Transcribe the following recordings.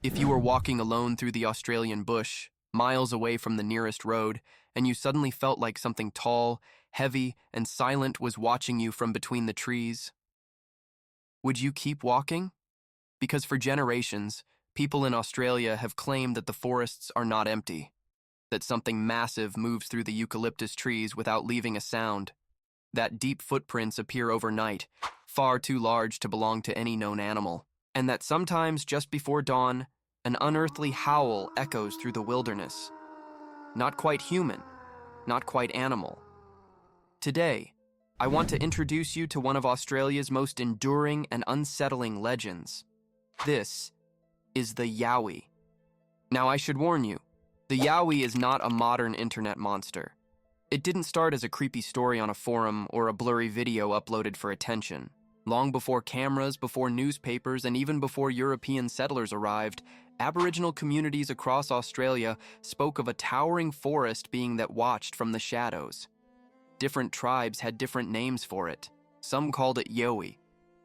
If you were walking alone through the Australian bush, miles away from the nearest road, and you suddenly felt like something tall, heavy, and silent was watching you from between the trees, would you keep walking? Because for generations, people in Australia have claimed that the forests are not empty, that something massive moves through the eucalyptus trees without leaving a sound, that deep footprints appear overnight, far too large to belong to any known animal, and that sometimes just before dawn, an unearthly howl echoes through the wilderness. Not quite human, not quite animal. Today, I want to introduce you to one of Australia's most enduring and unsettling legends. This is the Yowie. Now, I should warn you, the Yowie is not a modern internet monster. It didn't start as a creepy story on a forum or a blurry video uploaded for attention. Long before cameras, before newspapers, and even before European settlers arrived, Aboriginal communities across Australia spoke of a towering forest being that watched from the shadows. Different tribes had different names for it. Some called it Yowie.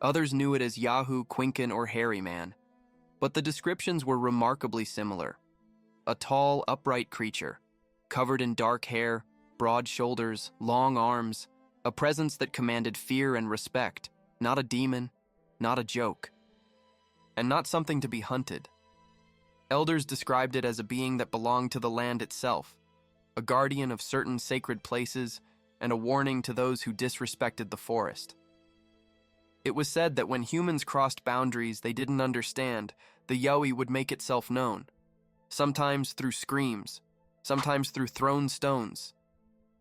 Others knew it as Yahoo, Quinkin, or Hairy Man. But the descriptions were remarkably similar. A tall, upright creature, covered in dark hair, broad shoulders, long arms, a presence that commanded fear and respect. Not a demon, not a joke, and not something to be hunted. Elders described it as a being that belonged to the land itself, a guardian of certain sacred places, and a warning to those who disrespected the forest. It was said that when humans crossed boundaries they didn't understand, the Yowie would make itself known, sometimes through screams, sometimes through thrown stones,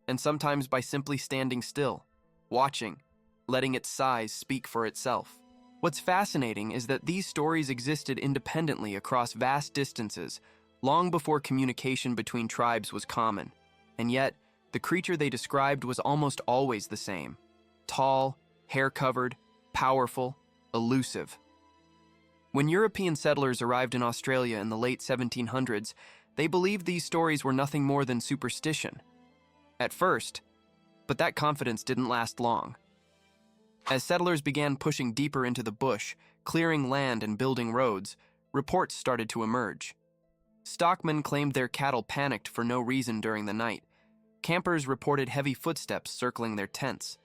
and sometimes by simply standing still, watching, letting its size speak for itself. What's fascinating is that these stories existed independently across vast distances, long before communication between tribes was common, and yet the creature they described was almost always the same: tall, hair-covered, powerful, elusive. When European settlers arrived in Australia in the late 1700s, they believed these stories were nothing more than superstition. At first, but that confidence didn't last long. As settlers began pushing deeper into the bush, clearing land and building roads, reports started to emerge. Stockmen claimed their cattle panicked for no reason during the night. Campers reported heavy footsteps circling their tents.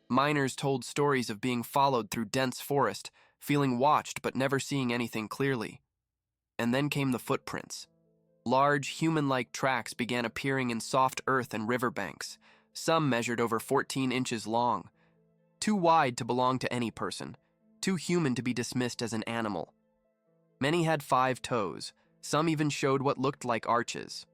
Miners told stories of being followed through dense forest, feeling watched but never seeing anything clearly. And then came the footprints. Large, human-like tracks began appearing in soft earth and riverbanks. Some measured over 14 inches long. Too wide to belong to any person, too human to be dismissed as an animal. Many had 5 toes, some even showed what looked like arches.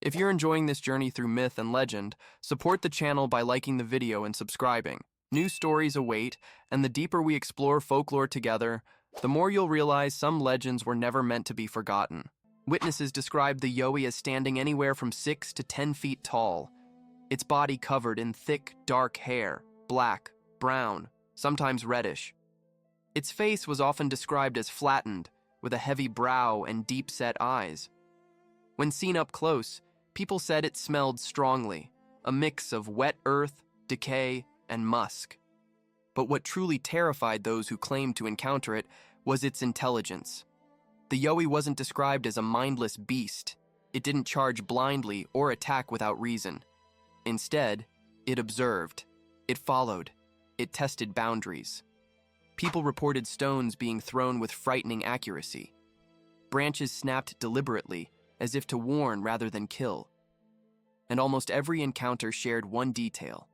If you're enjoying this journey through myth and legend, support the channel by liking the video and subscribing. New stories await, and the deeper we explore folklore together, the more you'll realize some legends were never meant to be forgotten. Witnesses described the Yowie as standing anywhere from 6 to 10 feet tall, its body covered in thick, dark hair, black, brown, sometimes reddish. Its face was often described as flattened, with a heavy brow and deep-set eyes. When seen up close, people said it smelled strongly, a mix of wet earth, decay, and musk. But what truly terrified those who claimed to encounter it was its intelligence. The Yowie wasn't described as a mindless beast. It didn't charge blindly or attack without reason. Instead, it observed, it followed, it tested boundaries. People reported stones being thrown with frightening accuracy. Branches snapped deliberately, as if to warn rather than kill. And almost every encounter shared one detail: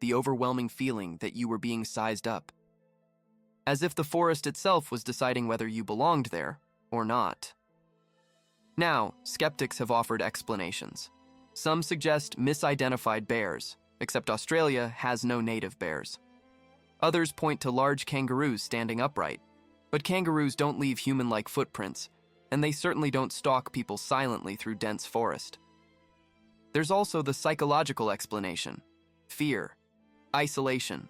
the overwhelming feeling that you were being sized up. As if the forest itself was deciding whether you belonged there or not. Now, skeptics have offered explanations. Some suggest misidentified bears, except Australia has no native bears. Others point to large kangaroos standing upright, but kangaroos don't leave human-like footprints, and they certainly don't stalk people silently through dense forest. There's also the psychological explanation: fear, isolation,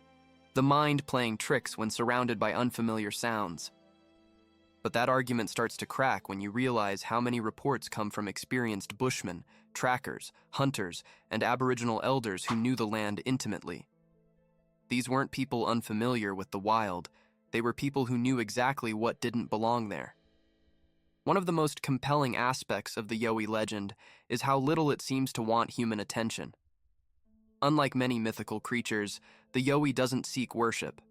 the mind playing tricks when surrounded by unfamiliar sounds. But that argument starts to crack when you realize how many reports come from experienced bushmen, trackers, hunters, and Aboriginal elders who knew the land intimately. These weren't people unfamiliar with the wild, they were people who knew exactly what didn't belong there. One of the most compelling aspects of the Yowie legend is how little it seems to want human attention. Unlike many mythical creatures, the Yowie doesn't seek worship.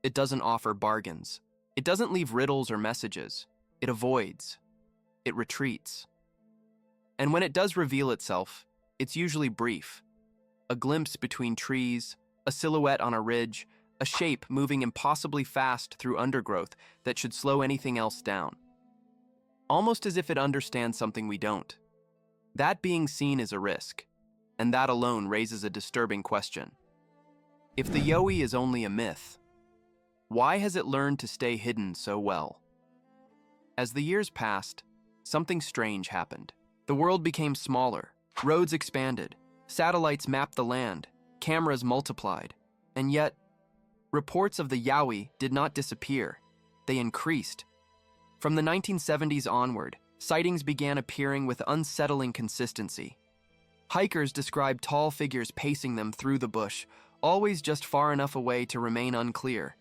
It doesn't offer bargains. It doesn't leave riddles or messages. It avoids. It retreats. And when it does reveal itself, it's usually brief. A glimpse between trees, a silhouette on a ridge, a shape moving impossibly fast through undergrowth that should slow anything else down. Almost as if it understands something we don't. That being seen is a risk, and that alone raises a disturbing question. If the Yowie is only a myth, why has it learned to stay hidden so well? As the years passed, something strange happened. The world became smaller, roads expanded, satellites mapped the land, cameras multiplied, and yet, reports of the Yowie did not disappear, they increased. From the 1970s onward, sightings began appearing with unsettling consistency. Hikers described tall figures pacing them through the bush, always just far enough away to remain unclear.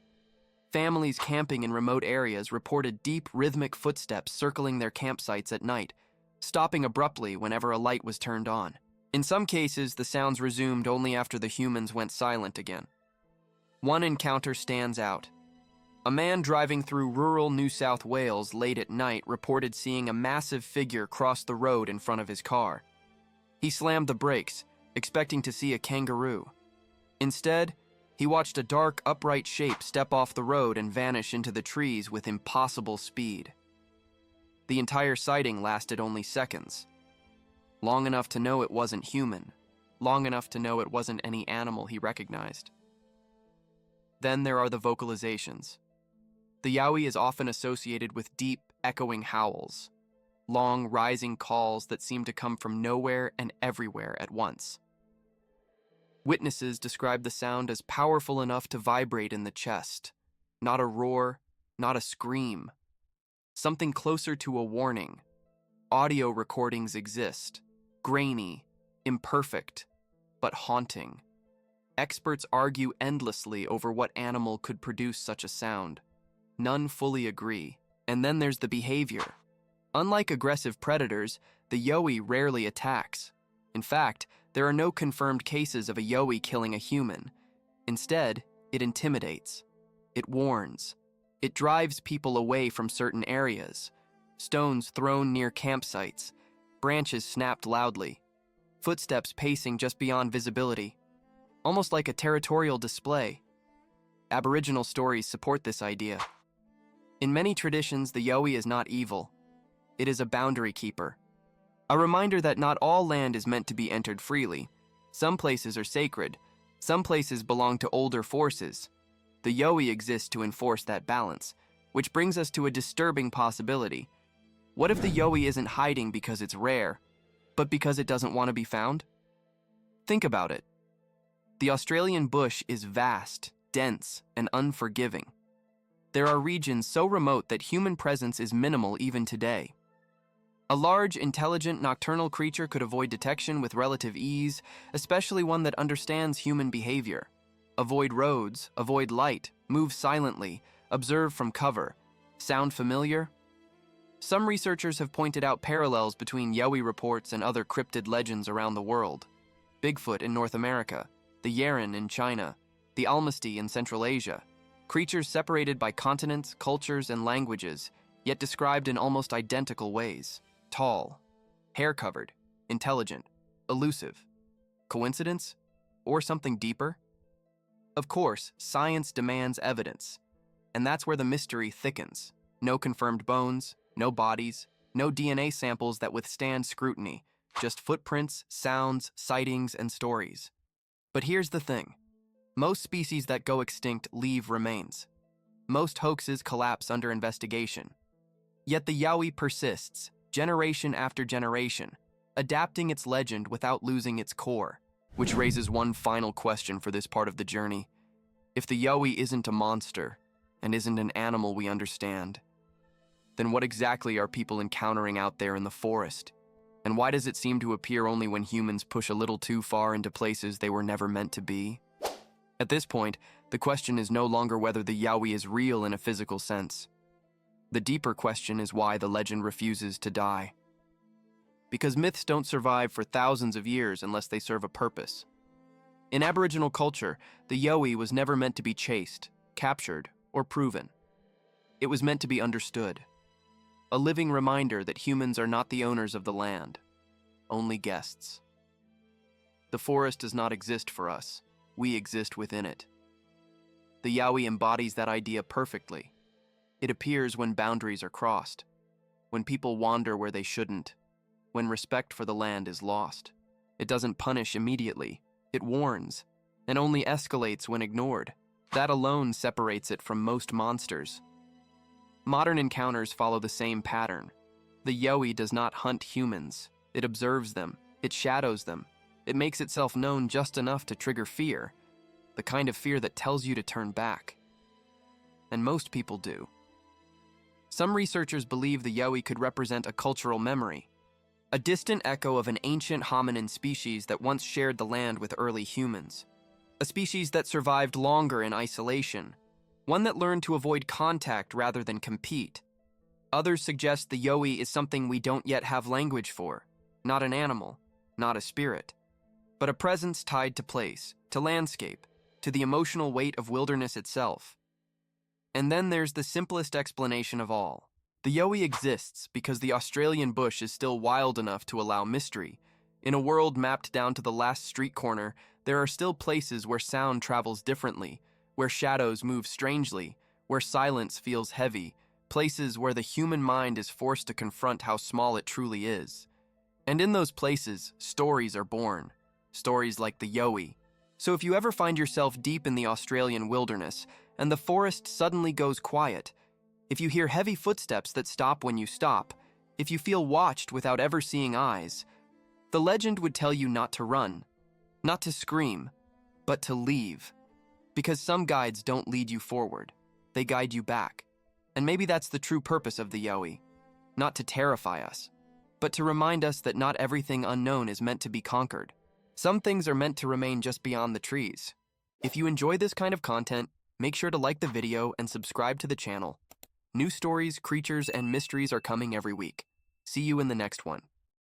Families camping in remote areas reported deep, rhythmic footsteps circling their campsites at night, stopping abruptly whenever a light was turned on. In some cases, the sounds resumed only after the humans went silent again. One encounter stands out. A man driving through rural New South Wales late at night reported seeing a massive figure cross the road in front of his car. He slammed the brakes, expecting to see a kangaroo. Instead, he watched a dark, upright shape step off the road and vanish into the trees with impossible speed. The entire sighting lasted only seconds. Long enough to know it wasn't human, long enough to know it wasn't any animal he recognized. Then there are the vocalizations. The Yowie is often associated with deep, echoing howls, long, rising calls that seem to come from nowhere and everywhere at once. Witnesses describe the sound as powerful enough to vibrate in the chest, not a roar, not a scream, something closer to a warning. Audio recordings exist, grainy, imperfect, but haunting. Experts argue endlessly over what animal could produce such a sound. None fully agree. And then there's the behavior. Unlike aggressive predators, the Yowie rarely attacks. In fact, there are no confirmed cases of a Yowie killing a human. Instead, it intimidates. It warns. It drives people away from certain areas. Stones thrown near campsites. Branches snapped loudly. Footsteps pacing just beyond visibility. Almost like a territorial display. Aboriginal stories support this idea. In many traditions, the Yowie is not evil. It is a boundary keeper. A reminder that not all land is meant to be entered freely. Some places are sacred. Some places belong to older forces. The Yowie exists to enforce that balance, which brings us to a disturbing possibility. What if the Yowie isn't hiding because it's rare, but because it doesn't want to be found? Think about it. The Australian bush is vast, dense, and unforgiving. There are regions so remote that human presence is minimal even today. A large, intelligent, nocturnal creature could avoid detection with relative ease, especially one that understands human behavior. Avoid roads, avoid light, move silently, observe from cover. Sound familiar? Some researchers have pointed out parallels between Yowie reports and other cryptid legends around the world. Bigfoot in North America, the Yeren in China, the Almasty in Central Asia. Creatures separated by continents, cultures, and languages, yet described in almost identical ways. Tall, hair-covered, intelligent, elusive. Coincidence? Or something deeper? Of course, science demands evidence, and that's where the mystery thickens. No confirmed bones, no bodies, no DNA samples that withstand scrutiny, just footprints, sounds, sightings, and stories. But here's the thing. Most species that go extinct leave remains. Most hoaxes collapse under investigation. Yet the Yowie persists, generation after generation, adapting its legend without losing its core. Which raises one final question for this part of the journey. If the Yowie isn't a monster, and isn't an animal we understand, then what exactly are people encountering out there in the forest? And why does it seem to appear only when humans push a little too far into places they were never meant to be? At this point, the question is no longer whether the Yowie is real in a physical sense. The deeper question is why the legend refuses to die. Because myths don't survive for thousands of years unless they serve a purpose. In Aboriginal culture, the Yowie was never meant to be chased, captured, or proven. It was meant to be understood. A living reminder that humans are not the owners of the land, only guests. The forest does not exist for us. We exist within it. The Yowie embodies that idea perfectly. It appears when boundaries are crossed, when people wander where they shouldn't, when respect for the land is lost. It doesn't punish immediately. It warns, and only escalates when ignored. That alone separates it from most monsters. Modern encounters follow the same pattern. The Yowie does not hunt humans. It observes them. It shadows them. It makes itself known just enough to trigger fear, the kind of fear that tells you to turn back. And most people do. Some researchers believe the Yowie could represent a cultural memory, a distant echo of an ancient hominin species that once shared the land with early humans. A species that survived longer in isolation, one that learned to avoid contact rather than compete. Others suggest the Yowie is something we don't yet have language for, not an animal, not a spirit, but a presence tied to place, to landscape, to the emotional weight of wilderness itself. And then there's the simplest explanation of all. The Yowie exists because the Australian bush is still wild enough to allow mystery. In a world mapped down to the last street corner, there are still places where sound travels differently, where shadows move strangely, where silence feels heavy, places where the human mind is forced to confront how small it truly is. And in those places, stories are born. Stories like the Yowie. So if you ever find yourself deep in the Australian wilderness and the forest suddenly goes quiet, if you hear heavy footsteps that stop when you stop, if you feel watched without ever seeing eyes, the legend would tell you not to run, not to scream, but to leave. Because some guides don't lead you forward, they guide you back. And maybe that's the true purpose of the Yowie, not to terrify us, but to remind us that not everything unknown is meant to be conquered. Some things are meant to remain just beyond the trees. If you enjoy this kind of content, make sure to like the video and subscribe to the channel. New stories, creatures, and mysteries are coming every week. See you in the next one.